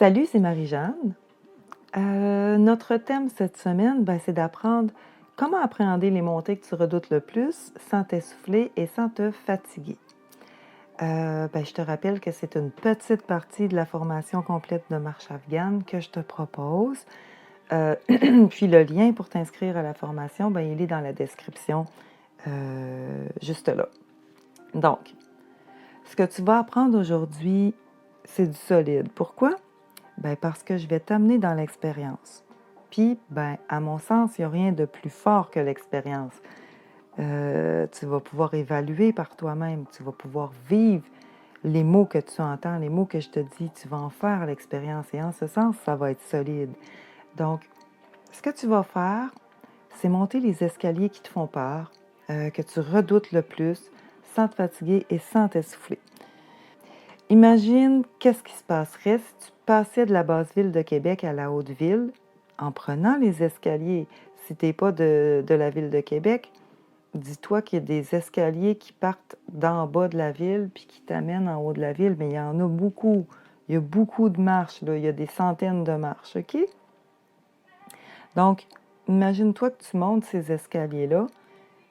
Salut, c'est Marie-Jeanne. Notre thème cette semaine, c'est d'apprendre comment appréhender les montées que tu redoutes le plus sans t'essouffler et sans te fatiguer. Je te rappelle que c'est une petite partie de la formation complète de marche afghane que je te propose. Puis le lien pour t'inscrire à la formation, il est dans la description, juste là. Donc, ce que tu vas apprendre aujourd'hui, c'est du solide. Pourquoi? Parce que je vais t'amener dans l'expérience. Puis, à mon sens, il n'y a rien de plus fort que l'expérience. Tu vas pouvoir évaluer par toi-même, tu vas pouvoir vivre les mots que tu entends, les mots que je te dis, tu vas en faire l'expérience. Et en ce sens, ça va être solide. Donc, ce que tu vas faire, c'est monter les escaliers qui te font peur, que tu redoutes le plus, sans te fatiguer et sans t'essouffler. Imagine qu'est-ce qui se passerait si tu passais de la basse ville de Québec à la haute ville en prenant les escaliers. Si tu n'es pas de la ville de Québec, dis-toi qu'il y a des escaliers qui partent d'en bas de la ville puis qui t'amènent en haut de la ville, mais il y en a beaucoup. Il y a beaucoup de marches, là. Il y a des centaines de marches, OK? Donc, imagine-toi que tu montes ces escaliers-là,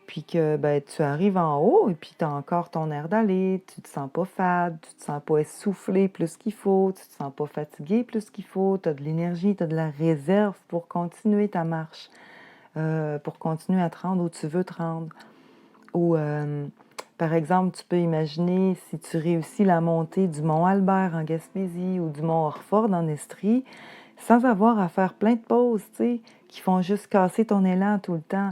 puis que tu arrives en haut et puis tu as encore ton air d'aller, tu te sens pas fade, tu te sens pas essoufflé plus qu'il faut, tu te sens pas fatigué plus qu'il faut, tu as de l'énergie, tu as de la réserve pour continuer ta marche, pour continuer à te rendre où tu veux te rendre. Ou, par exemple, tu peux imaginer si tu réussis la montée du mont Albert en Gaspésie ou du mont Orford en Estrie, sans avoir à faire plein de pauses, tu sais, qui font juste casser ton élan tout le temps.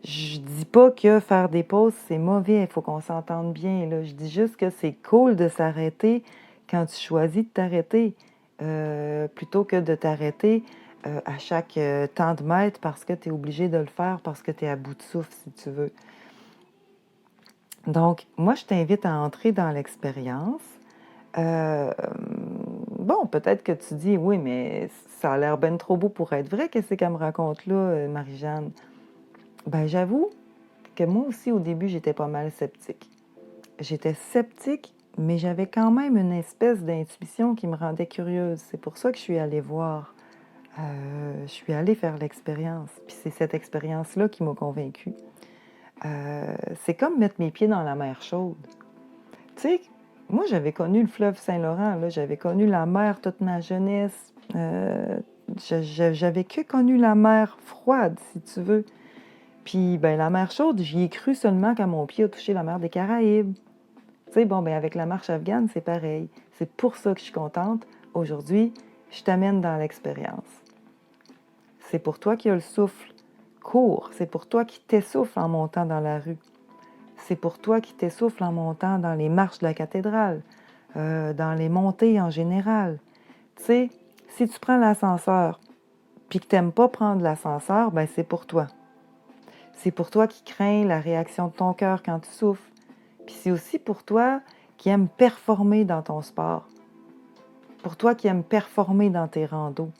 Je dis pas que faire des pauses, c'est mauvais, il faut qu'on s'entende bien, là. Je dis juste que c'est cool de s'arrêter quand tu choisis de t'arrêter, plutôt que de t'arrêter à chaque temps de mètre parce que tu es obligé de le faire, parce que tu es à bout de souffle, si tu veux. Donc, moi, je t'invite à entrer dans l'expérience. Euh, Peut-être que tu dis, oui, mais ça a l'air ben trop beau pour être vrai. Qu'est-ce qu'elle me raconte là, Marie-Jeanne? J'avoue que moi aussi, au début, j'étais pas mal sceptique. J'étais sceptique, mais j'avais quand même une espèce d'intuition qui me rendait curieuse. C'est pour ça que je suis allée voir. Je suis allée faire l'expérience. Puis c'est cette expérience-là qui m'a convaincue. C'est comme mettre mes pieds dans la mer chaude. Tu sais, moi, j'avais connu le fleuve Saint-Laurent, là, j'avais connu la mer toute ma jeunesse. J'avais que connu la mer froide, si tu veux. Puis, la mer chaude, j'y ai cru seulement quand mon pied a touché la mer des Caraïbes. Tu sais, avec la marche afghane, c'est pareil. C'est pour ça que je suis contente. Aujourd'hui, je t'amène dans l'expérience. C'est pour toi qui as le souffle court. C'est pour toi qui t'essouffle en montant dans la rue. C'est pour toi qui t'essouffle en montant dans les marches de la cathédrale, dans les montées en général. Tu sais, si tu prends l'ascenseur puis que tu n'aimes pas prendre l'ascenseur, c'est pour toi. C'est pour toi qui crains la réaction de ton cœur quand tu souffles. Puis c'est aussi pour toi qui aimes performer dans ton sport. Pour toi qui aimes performer dans tes randos.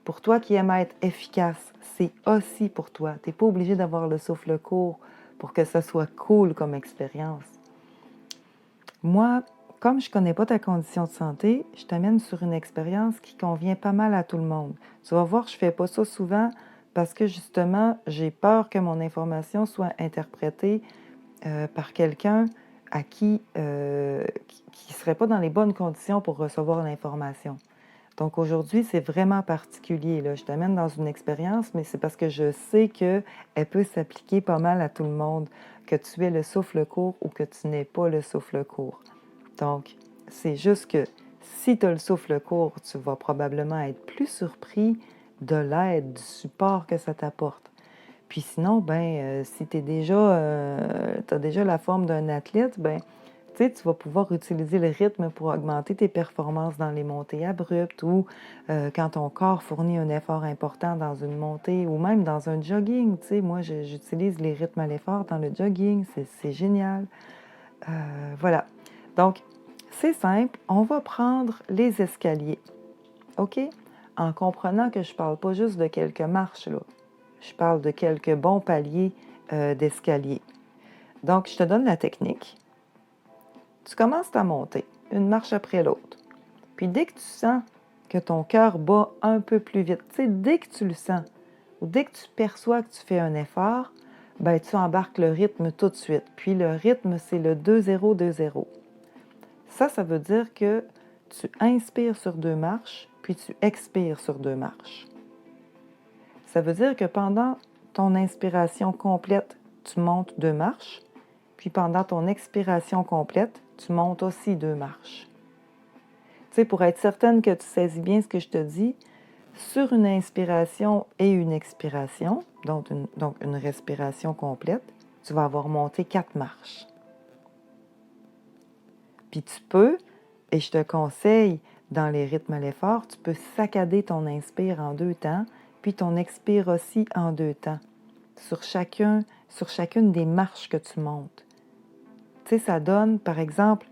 Pour toi qui aimes être efficace. C'est aussi pour toi. Tu n'es pas obligé d'avoir le souffle court pour que ça soit cool comme expérience. Moi, comme je ne connais pas ta condition de santé, je t'amène sur une expérience qui convient pas mal à tout le monde. Tu vas voir, je ne fais pas ça souvent parce que justement, j'ai peur que mon information soit interprétée par quelqu'un à qui ne serait pas dans les bonnes conditions pour recevoir l'information. Donc aujourd'hui, c'est vraiment particulier, là. Je t'amène dans une expérience, mais c'est parce que je sais qu'elle peut s'appliquer pas mal à tout le monde, que tu aies le souffle court ou que tu n'aies pas le souffle court. Donc, c'est juste que si tu as le souffle court, tu vas probablement être plus surpris de l'aide, du support que ça t'apporte. Puis sinon, si tu as déjà la forme d'un athlète, tu vas pouvoir utiliser le rythme pour augmenter tes performances dans les montées abruptes ou quand ton corps fournit un effort important dans une montée ou même dans un jogging. Tu sais, moi, j'utilise les rythmes à l'effort dans le jogging. C'est génial. Voilà. Donc, c'est simple. On va prendre les escaliers. OK? En comprenant que je ne parle pas juste de quelques marches, là. Je parle de quelques bons paliers d'escalier. Donc, je te donne la technique. Tu commences ta montée, une marche après l'autre. Puis dès que tu sens que ton cœur bat un peu plus vite. Tu sais, dès que tu le sens, ou dès que tu perçois que tu fais un effort, ben, tu embarques le rythme tout de suite. Puis le rythme, c'est le 2-0-2-0. Ça veut dire que tu inspires sur 2 marches, puis tu expires sur 2 marches. Ça veut dire que pendant ton inspiration complète, tu montes 2 marches, puis pendant ton expiration complète, tu montes aussi 2 marches. Tu sais, pour être certaine que tu saisis bien ce que je te dis, sur une inspiration et une expiration, donc une respiration complète, tu vas avoir monté 4 marches. Puis tu peux, et je te conseille, dans les rythmes à l'effort, tu peux saccader ton inspire en 2 temps, puis ton expire aussi en 2 temps, sur chacune des marches que tu montes. Tu sais, ça donne, par exemple,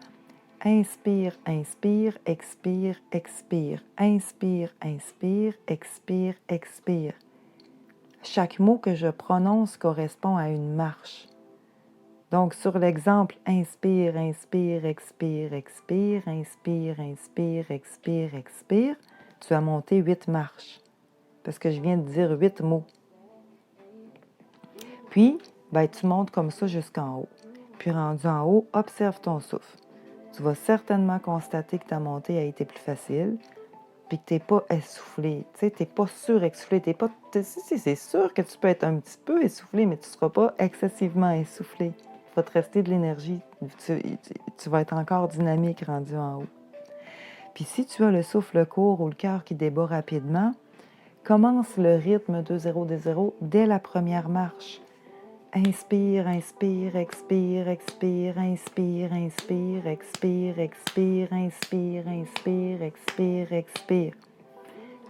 inspire, inspire, expire, expire, inspire, inspire, expire, expire. Chaque mot que je prononce correspond à une marche. Donc, sur l'exemple, inspire, inspire, expire, expire, inspire, inspire, expire, expire, tu as monté 8 marches, parce que je viens de dire 8 mots. Puis, ben, tu montes comme ça jusqu'en haut. Puis, rendu en haut, observe ton souffle. Tu vas certainement constater que ta montée a été plus facile, puis que tu n'es pas essoufflé. Tu sais, tu n'es pas suressoufflé. C'est sûr que tu peux être un petit peu essoufflé, mais tu ne seras pas excessivement essoufflé. Il va te rester de l'énergie. Tu vas être encore dynamique rendu en haut. Puis si tu as le souffle court ou le cœur qui débat rapidement, commence le rythme 2-0-2-0 dès la première marche. Inspire, inspire, expire, expire, inspire, inspire, expire, expire, inspire, inspire, expire, expire.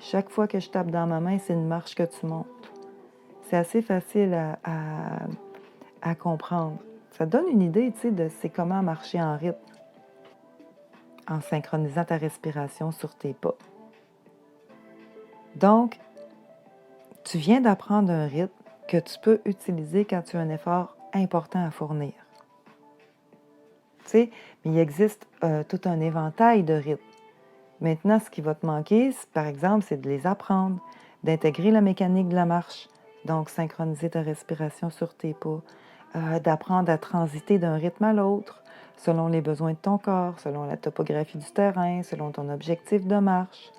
Chaque fois que je tape dans ma main, c'est une marche que tu montes. C'est assez facile à comprendre. Ça te donne une idée, tu sais, de c'est comment marcher en rythme, en synchronisant ta respiration sur tes pas. Donc, tu viens d'apprendre un rythme que tu peux utiliser quand tu as un effort important à fournir. Tu sais, mais il existe tout un éventail de rythmes. Maintenant, ce qui va te manquer, par exemple, c'est de les apprendre, d'intégrer la mécanique de la marche, donc synchroniser ta respiration sur tes pas, d'apprendre à transiter d'un rythme à l'autre, selon les besoins de ton corps, selon la topographie du terrain, selon ton objectif de marche.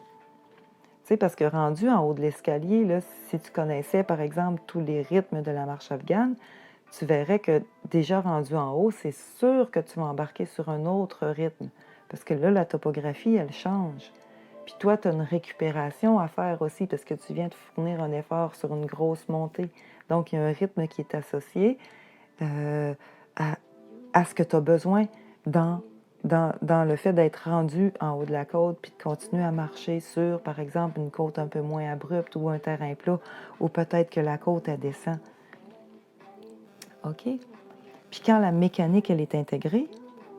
Tu sais, parce que rendu en haut de l'escalier, là, si tu connaissais, par exemple, tous les rythmes de la marche afghane, tu verrais que déjà rendu en haut, c'est sûr que tu vas embarquer sur un autre rythme. Parce que là, la topographie, elle change. Puis toi, tu as une récupération à faire aussi parce que tu viens de fournir un effort sur une grosse montée. Donc, il y a un rythme qui est associé à ce que tu as besoin dans le fait d'être rendu en haut de la côte puis de continuer à marcher sur, par exemple, une côte un peu moins abrupte ou un terrain plat, ou peut-être que la côte, elle descend. OK? Puis quand la mécanique, elle est intégrée,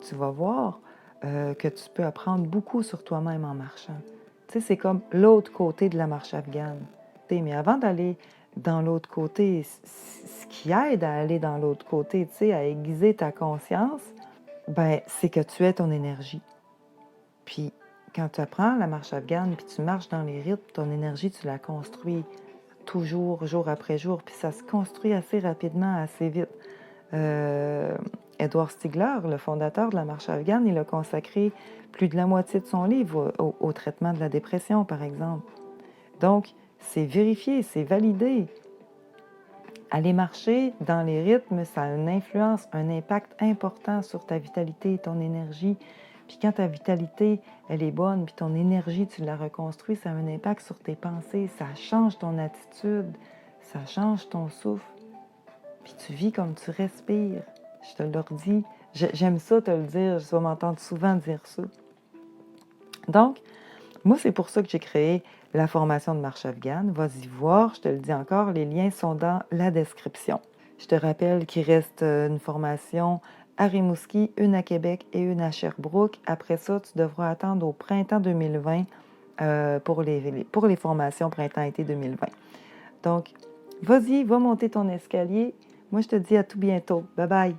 tu vas voir que tu peux apprendre beaucoup sur toi-même en marchant. Tu sais, c'est comme l'autre côté de la marche afghane. Mais avant d'aller dans l'autre côté, ce qui aide à aller dans l'autre côté, tu sais, à aiguiser ta conscience, ben, c'est que tu aies ton énergie. Puis quand tu apprends la marche afghane, puis tu marches dans les rythmes, ton énergie, tu la construis toujours, jour après jour, puis ça se construit assez rapidement, assez vite. Edward Stigler, le fondateur de la marche afghane, il a consacré plus de la moitié de son livre au traitement de la dépression, par exemple. Donc, c'est vérifié, c'est validé. Aller marcher dans les rythmes, ça a une influence, un impact important sur ta vitalité et ton énergie. Puis quand ta vitalité, elle est bonne, puis ton énergie, tu la reconstruis, ça a un impact sur tes pensées, ça change ton attitude, ça change ton souffle. Puis tu vis comme tu respires. Je te le redis. J'aime ça te le dire. Je vais m'entendre souvent dire ça. Donc, moi, c'est pour ça que j'ai créé la formation de marche afghane. Vas-y voir, je te le dis encore, les liens sont dans la description. Je te rappelle qu'il reste une formation à Rimouski, une à Québec et une à Sherbrooke. Après ça, tu devras attendre au printemps 2020 pour les formations printemps-été 2020. Donc, vas-y, va monter ton escalier. Moi, je te dis à tout bientôt. Bye bye!